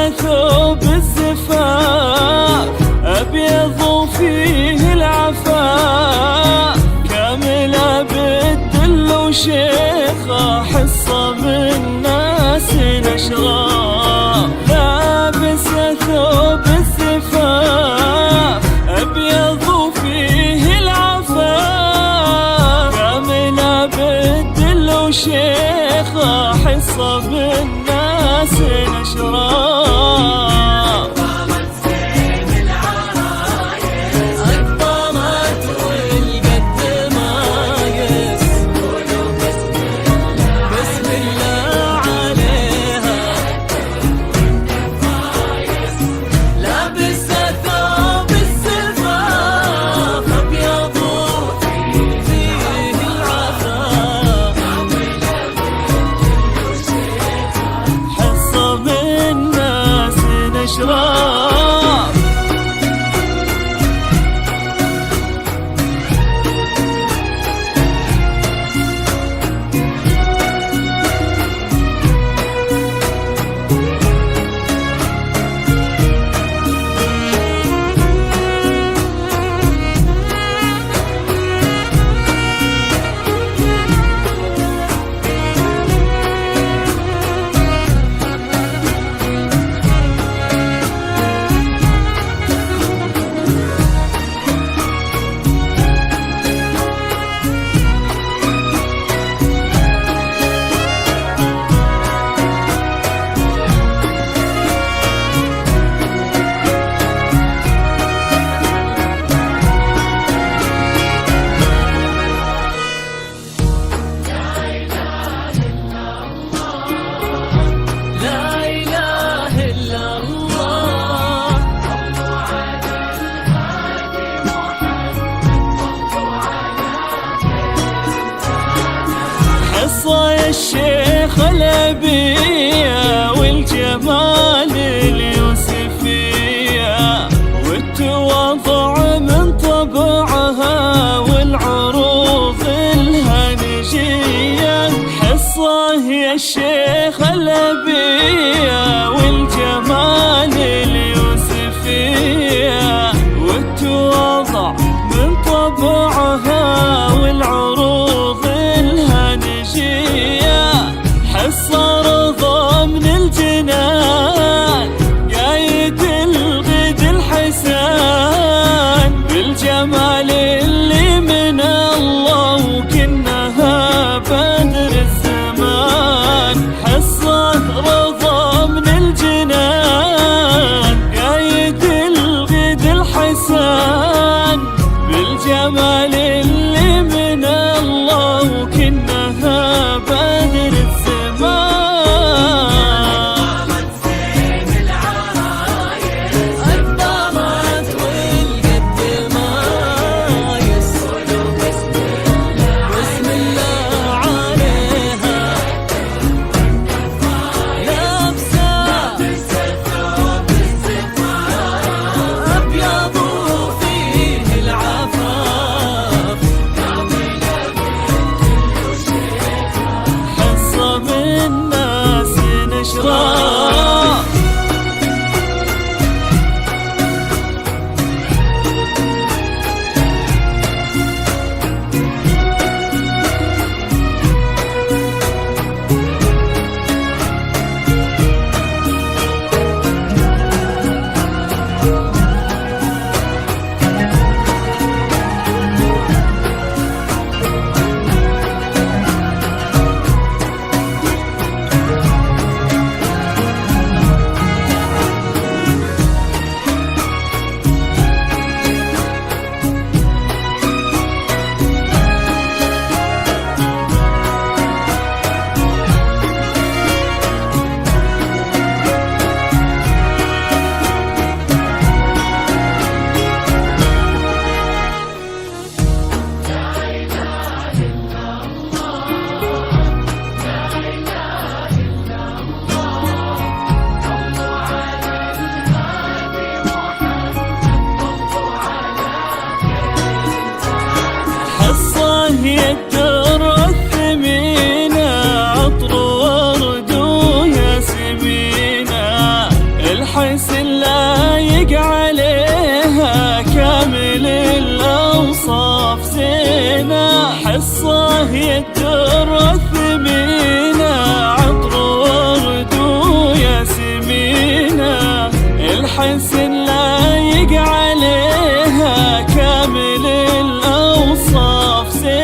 ثوب الزفاف أبيض فيه العفاف، كاملة بالدل وشيخة حصة من ناس الأشراف. لابس ثوب الزفاف أبيض فيه العفاف، كاملة بالدل وشيخة حصة من ناس الأشراف. حصة الشيخ الأبية والجمال اليوسفية، والتواضع من طبعها والعروض الهنجية. حصة يا الشيخ الأبية والجمال اليوسفية، والتواضع من طبعها والعروض الهنجية. حصة رضا الحسن لايق عليها كامل الأوصاف زينة، حصة الدر الثمينة عطر ورد وياسمينة. الحسن لايق عليها كامل الأوصاف زينة،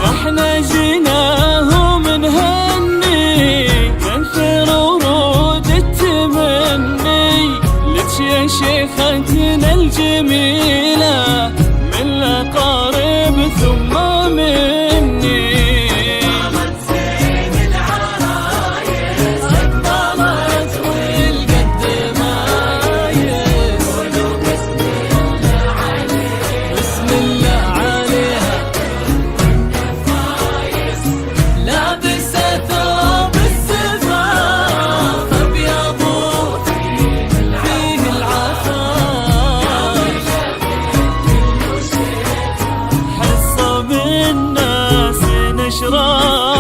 احنا جيناه منهني ننثر ورود التمني لك يا شيختنا الجميلة من الأقارب ثم مني. قامت زين العرايس أكبرت والقد مايس، قولوا بسم الله عليها بسم الله عليها. لابسة ثوب الزفاف أبيض فيه العفاف، حصة بالناس نشرة